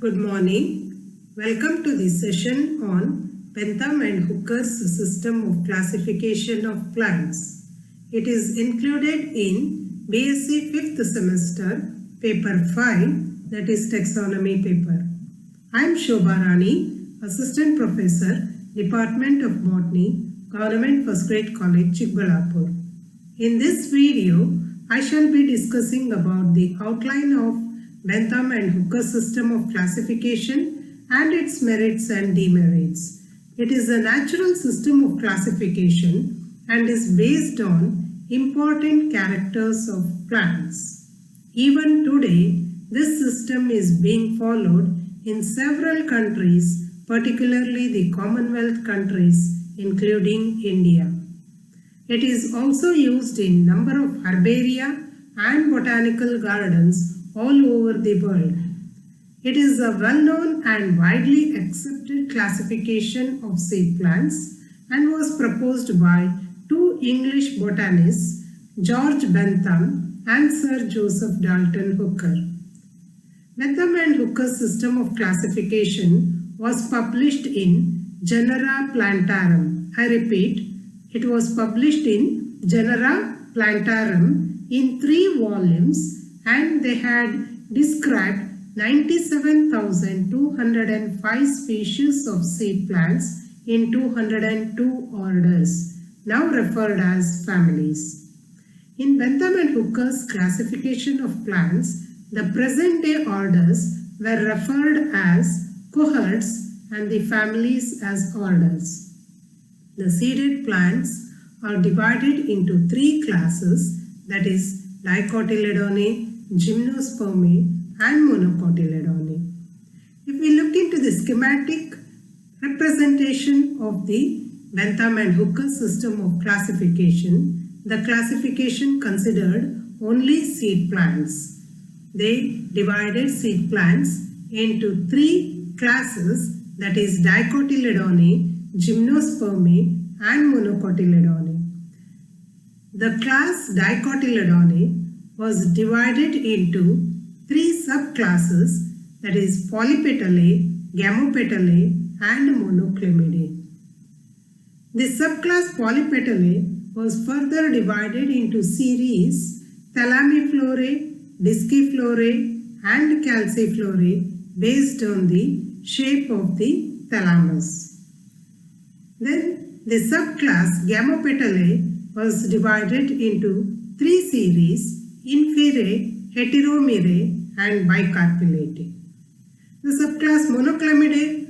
Good morning. Welcome to this session on Bentham and Hooker's system of classification of plants. It is included in BSc 5th semester paper 5, that is taxonomy paper. I am Shobha Rani, Assistant Professor, Department of Botany, Government First Grade College, Chikbalapur. In this video, I shall be discussing about the outline of Bentham and Hooker system of classification and its merits and demerits. It is a natural system of classification and is based on important characters of plants. Even today, this system is being followed in several countries, particularly the Commonwealth countries, including India. It is also used in number of herbaria and botanical gardens all over the world. It is a well-known and widely accepted classification of seed plants and was proposed by two English botanists, George Bentham and Sir Joseph Dalton Hooker. Bentham and Hooker's system of classification was published in Genera Plantarum. I repeat, it was published in Genera Plantarum in 3 volumes, and they had described 97,205 species of seed plants in 202 orders, now referred as families. In Bentham and Hooker's classification of plants, the present-day orders were referred as cohorts and the families as orders. The seeded plants are divided into 3 classes, that is Dicotyledone, Gymnospermae and Monocotyledone. If we look into the schematic representation of the Bentham and Hooker system of classification, the classification considered only seed plants. They divided seed plants into 3 classes, that is Dicotyledone, Gymnospermae and Monocotyledone. The class Dicotyledone was divided into 3 subclasses, that is Polypetalae, Gamopetalae and Monoclemidae. The subclass Polypetalae was further divided into series Thalamiflorae, Disciflorae and Calciflorae based on the shape of the thalamus. Then the subclass Gamopetalae was divided into 3 series Inferae, Heteromerae and Bicarpellate. The subclass Monoclemidae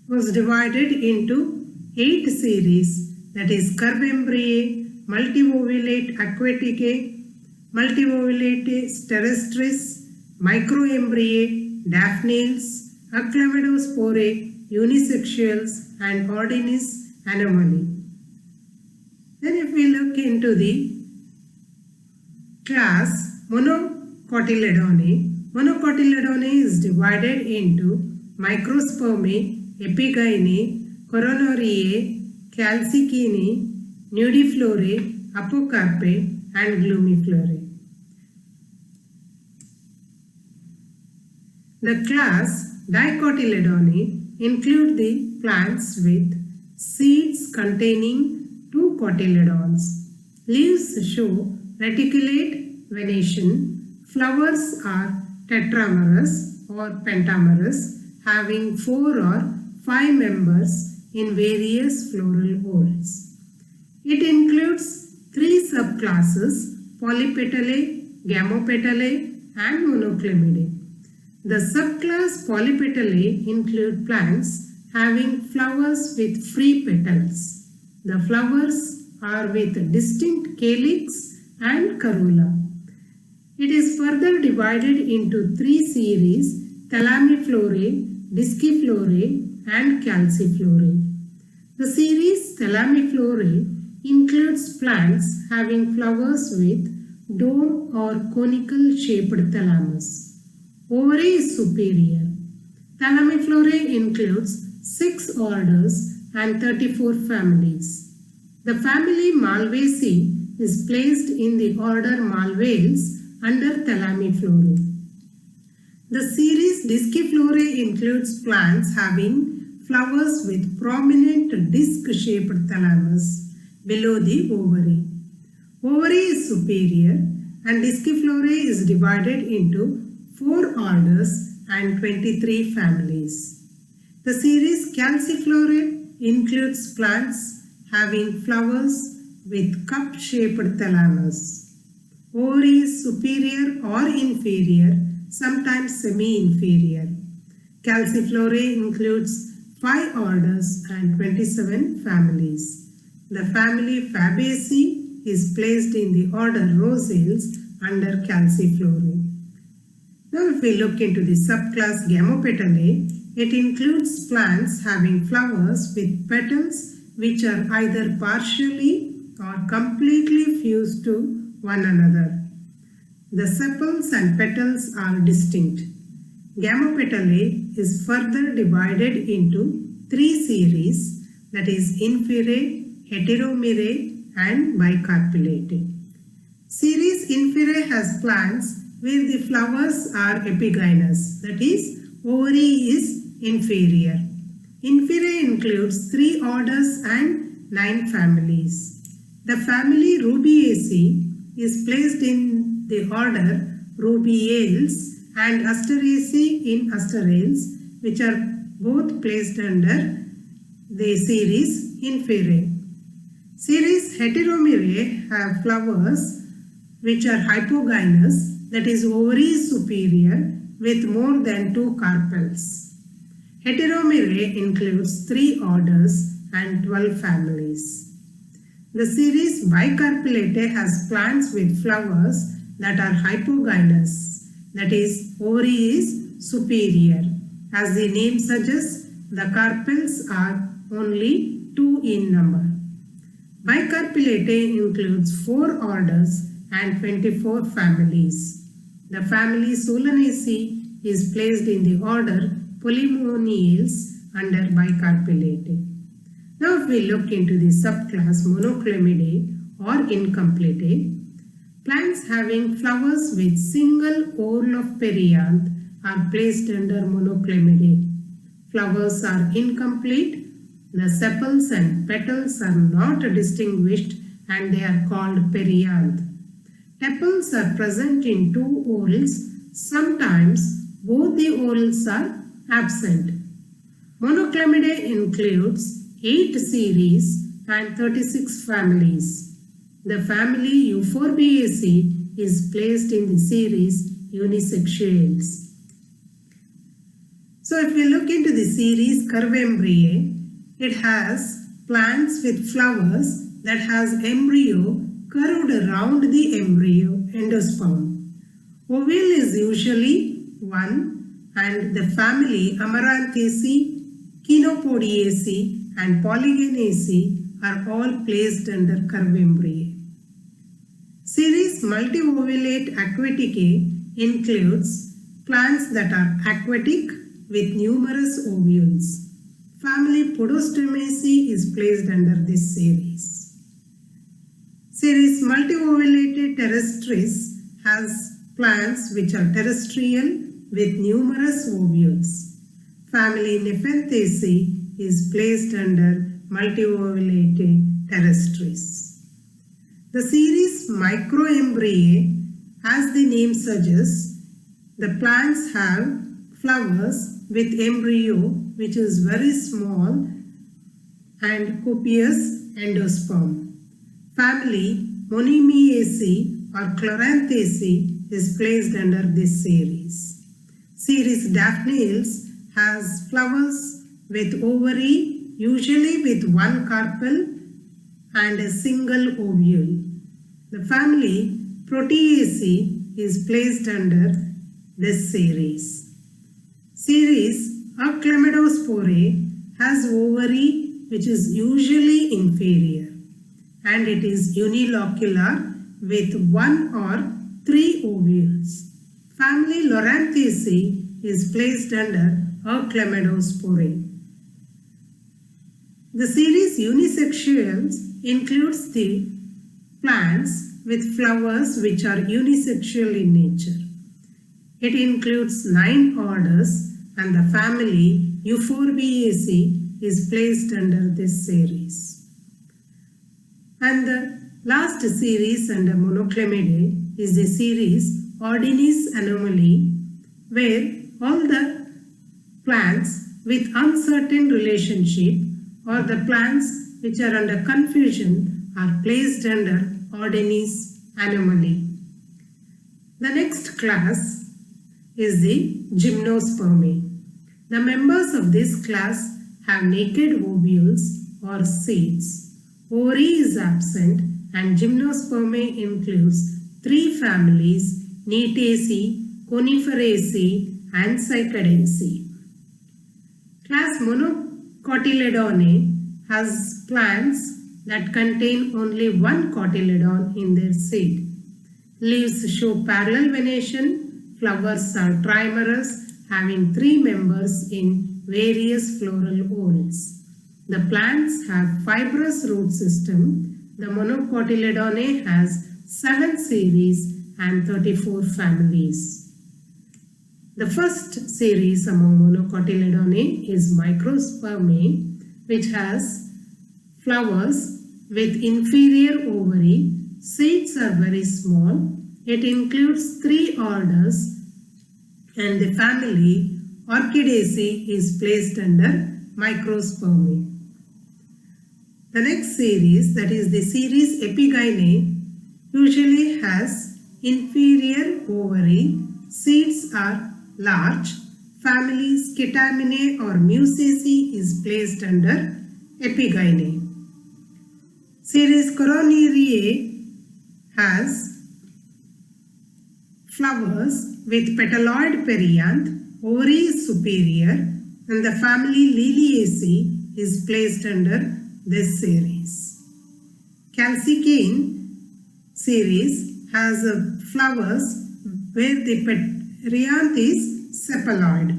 was divided into 8 series, that is Curvembriae, Multivolate Aquaticae, Multivolate terrestris, Microembriae, Daphnails, Achlamidospore, Unisexuals and Ordinis Anomaly. Then if we look into the class Monocotyledone, Monocotyledone is divided into Microspermae, Epigynae, Coronariae, Calcicinae, Nudiflorae, Apocarpae and Glumiflorae. The class Dicotyledone include the plants with seeds containing 2 cotyledons. Leaves show reticulate venation. Flowers are tetramerous or pentamerous, having 4 or 5 members in various floral whorls. It includes 3 subclasses, Polypetalae, Gamopetalae and Monoclemidae. The subclass Polypetalae include plants having flowers with free petals. The flowers are with distinct calyx and corolla. It is further divided into 3 series Thalamiflorae, Disciflorae and Calciflorae. The series Thalamiflorae includes plants having flowers with dome or conical shaped thalamus. Ovary is superior. Thalamiflorae includes 6 orders and 34 families. The family Malvaceae is placed in the order Malvaeals under Thalamiflorae. The series Disciflorae includes plants having flowers with prominent disc-shaped thalamus below the ovary. Ovary is superior and Disciflorae is divided into 4 orders and 23 families. The series Calciflorae includes plants having flowers with cup-shaped thalamus. Ovary is superior or inferior, sometimes semi-inferior. Calciflorae includes 5 orders and 27 families. The family Fabaceae is placed in the order Rosales under Calciflorae. Now if we look into the subclass Gamopetalae, it includes plants having flowers with petals which are either partially or completely fused to one another. The sepals and petals are distinct. Gamopetalae is further divided into 3 series, that is Inferae, Heteromerae and Bicarpellatae. Series Inferae has plants where the flowers are epigynous, that is ovary is inferior. Inferae includes 3 orders and 9 families. The family Rubiaceae is placed in the order Rubiales and Asteraceae in Asterales, which are both placed under the series Inferae. Series Heteromerae have flowers which are hypogynous, that is ovary is superior with more than 2 carpels. Heteromerae includes 3 orders and 12 families. The series Bicarpellatae has plants with flowers that are hypogynous, that is ovary is superior. As the name suggests, the carpels are only 2 in number. Bicarpellatae includes 4 orders and 24 families. The family Solanaceae is placed in the order Polymoniales under Bicarpellatae. Now if we look into the subclass Monoclemidae or Incompletae, plants having flowers with single whorl of perianth are placed under Monoclemidae. Flowers are incomplete, the sepals and petals are not distinguished and they are called perianth. Tepals are present in 2 whorls, sometimes both the whorls are absent. Monoclemidae includes 8 series and 36 families. The family Euphorbiaceae is placed in the series Unisexuales. So if we look into the series Curvembriae, it has plants with flowers that has embryo curved around the embryo endosperm. Ovule is usually 1 and the family Amarantaceae, Chenopodiaceae and Polygonaceae are all placed under Curvembriae. Series Multiovulate Aquaticae includes plants that are aquatic with numerous ovules. Family Podostromaceae is placed under this series. Series Multiovulate Terrestris has plants which are terrestrial with numerous ovules. Family Nepenthaceae is placed under Multiovulate Terrestris. The series Microembriae, as the name suggests, the plants have flowers with embryo which is very small and copious endosperm. Family Monimiaceae or Chloranthaceae is placed under this series. Series Daphneales has flowers with ovary, usually with 1 carpel and a single ovule. The family Proteaceae is placed under this series. Series Achlamydospore has ovary which is usually inferior and it is unilocular with 1 or 3 ovules. Family Loranthaceae is placed under Achlamydospore. The series Unisexuales includes the plants with flowers which are unisexual in nature. It includes 9 orders and the family Euphorbiaceae is placed under this series. And the last series under Monoclinidae is the series Ordinis Anomaly, where all the plants with uncertain relationship or the plants which are under confusion are placed under Ordinis Anomaly. The next class is the Gymnospermae. The members of this class have naked ovules or seeds. Ovary is absent and Gymnospermae includes 3 families: Neetaceae, Coniferaceae and Cycadaceae. Class Monocotyledone has plants that contain only one cotyledon in their seed. Leaves show parallel venation. Flowers are trimerous, having 3 members in various floral whorls. The plants have fibrous root system. The Monocotyledone has 7 series and 34 families. The first series among Monocotyledone is Microspermae, which has flowers with inferior ovary. Seeds are very small. It includes 3 orders and the family Orchidaceae is placed under Microspermae. The next series, that is the series Epigynae, usually has inferior ovary. Seeds are large. Family Scitaminae or Musaceae is placed under Epigynae. Series Coronariae has flowers with petaloid perianth. Ovary is superior and the family Liliaceae is placed under this series. Calcicane series has flowers where the perianth is sepaloid.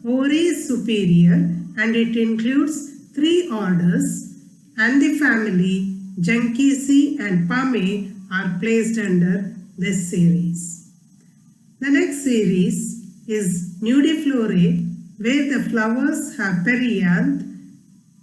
Ovary is superior and it includes 3 orders and the family Juncaceae and Palmae are placed under this series. The next series is Nudiflorae, where the flowers have perianth,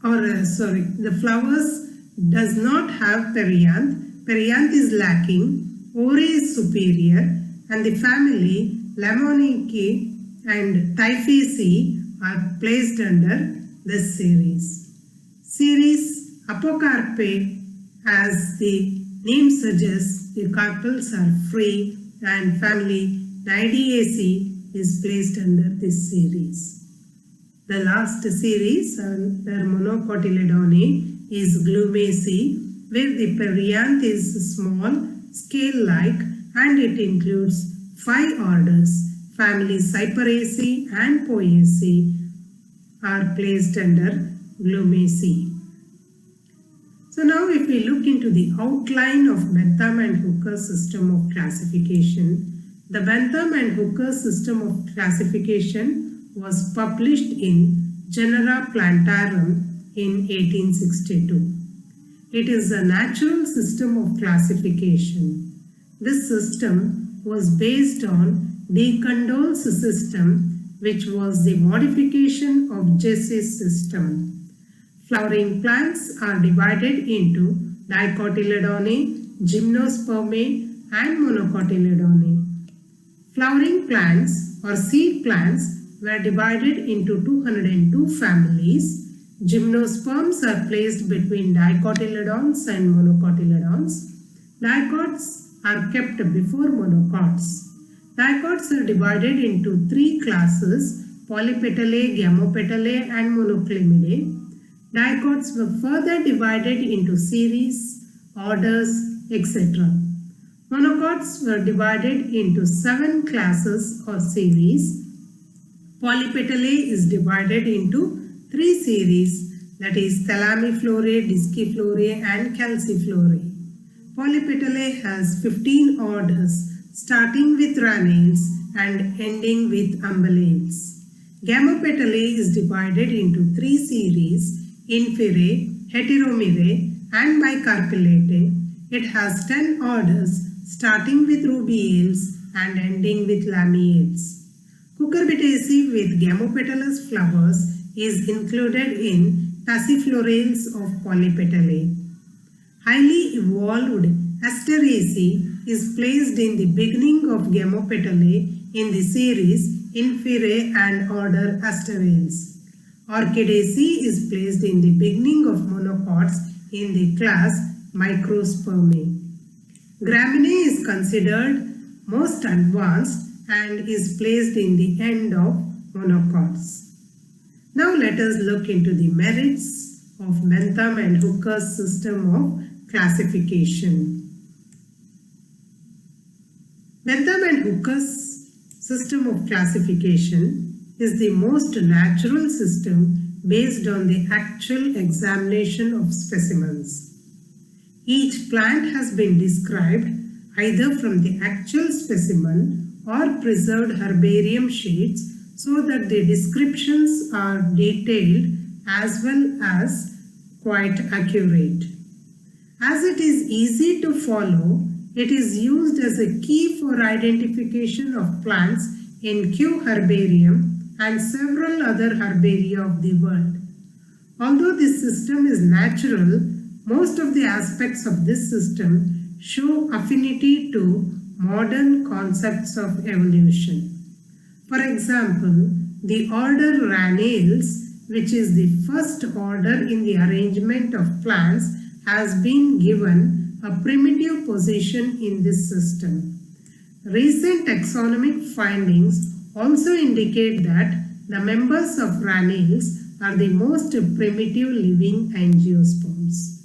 the flowers does not have perianth. Perianth is lacking. Ovary is superior and the family Lamonicae and Typhaceae are placed under this series. Series Apocarpae, as the name suggests, the carpels are free and family Nidiaceae is placed under this series. The last series under Monocotyledone is Glumaceae, where the perianth is small, scale-like, and it includes 5 orders. Families Cyperaceae and Poaceae are placed under Glumaceae. So now if we look into the outline of Bentham and Hooker's system of classification, the Bentham and Hooker system of classification was published in Genera Plantarum in 1862. It is a natural system of classification. This system was based on de Candolle's system, which was the modification of Jesse's system. Flowering plants are divided into Dicotyledone, Gymnospermae and Monocotyledone. Flowering plants or seed plants were divided into 202 families. Gymnosperms are placed between dicotyledons and monocotyledons. Dicots are kept before monocots. Dicots are divided into 3 classes: Polypetalae, Gamopetalae and Monoclinidae. Dicots were further divided into series, orders, etc. Monocots were divided into 7 classes or series. Polypetalae is divided into 3 series, that is Thalamiflorae, Disciflorae and Calciflorae. Polypetalae has 15 orders, starting with ranales and ending with umbellales. Gamopetalae is divided into 3 series: Inferae, Heteromerae and Bicarpellatae. It has 10 orders, starting with rubiales and ending with lamiales. Cucurbitaceae with gamopetalous flowers is included in Passiflorales of Polypetalae. Highly evolved Asteraceae is placed in the beginning of Gamopetalae in the series Inferae and order Asterales. Orchidaceae is placed in the beginning of monocots in the class Microspermae. Graminae is considered most advanced and is placed in the end of monocots. Now let us look into the merits of Bentham and Hooker's system of classification. Bentham and Hooker's system of classification is the most natural system based on the actual examination of specimens. Each plant has been described either from the actual specimen or preserved herbarium sheets so that the descriptions are detailed as well as quite accurate. As it is easy to follow, it is used as a key for identification of plants in Kew Herbarium and several other herbaria of the world. Although this system is natural, most of the aspects of this system show affinity to modern concepts of evolution. For example, the order Rhanales, which is the first order in the arrangement of plants, has been given a primitive position in this system. Recent taxonomic findings also indicate that the members of Rhanales are the most primitive living angiosperms.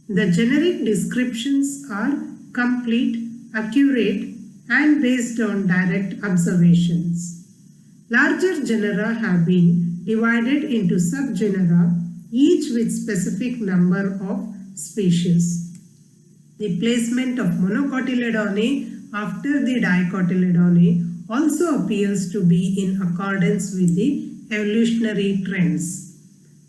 The generic descriptions are complete, accurate, and based on direct observations. Larger genera have been divided into subgenera, each with specific number of species. The placement of Monocotyledone after the Dicotyledone also appears to be in accordance with the evolutionary trends.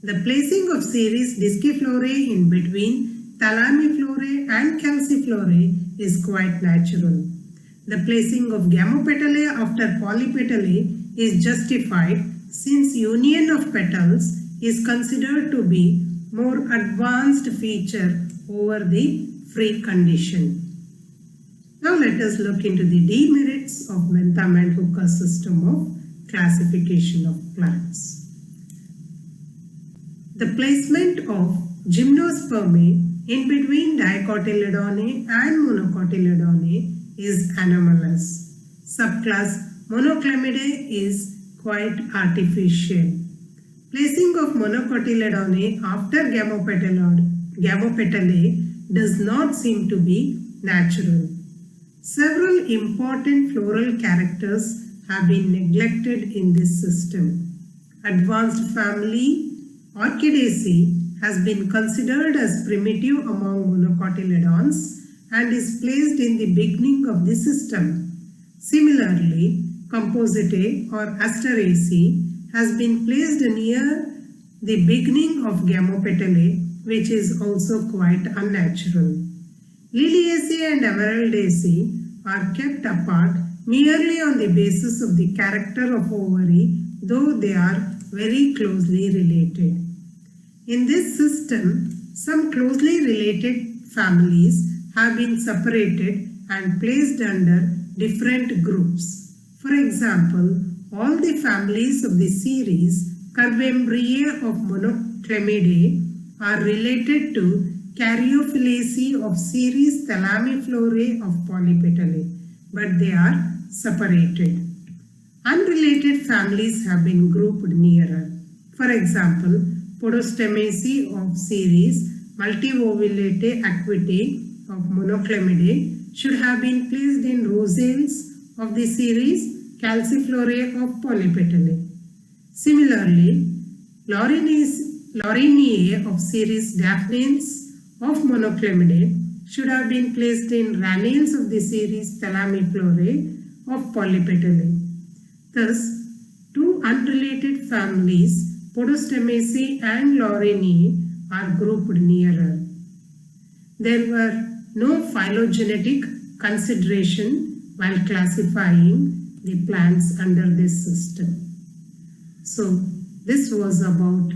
The placing of series Disciflorae in between Thalamiflorae and Calciflorae is quite natural. The placing of Gamopetalae after Polypetalae is justified since union of petals is considered to be more advanced feature over the free condition. Now let us look into the demerits of Bentham and Hooker's system of classification of plants. The placement of Gymnospermae in between Dicotyledone and Monocotyledone is anomalous. Subclass Monoclamidae is quite artificial. Placing of Monocotyledone after Gamopetalae does not seem to be natural. Several important floral characters have been neglected in this system. Advanced family Orchidaceae has been considered as primitive among monocotyledons and is placed in the beginning of the system. Similarly, Compositae or Asteraceae has been placed near the beginning of Gamopetalae, which is also quite unnatural. Liliaceae and Emeraldaceae are kept apart merely on the basis of the character of ovary, though they are very closely related. In this system, some closely related families have been separated and placed under different groups. For example, all the families of the series Curvembriae of Monoclamidae are related to Caryophyllaceae of series Thalamiflorae of Polypetalae, but they are separated. Unrelated families have been grouped nearer. For example, Podostemaceae of series Multivolvulatae Aquitae of Monoclamidae should have been placed in Rosales of the series Calciflorae of Polypetalae. Similarly, Lauriniae of series Daphnes of Monoclamidae should have been placed in Rhanales of the series Thalamiflorae of Polypetalae. Thus, two unrelated families, Podostemaceae and Lauriniae, are grouped nearer. There were no phylogenetic consideration while classifying the plants under this system. So this was about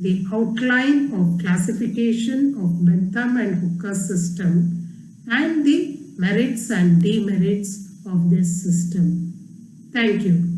the outline of classification of Bentham and Hooker system and the merits and demerits of this system. Thank you.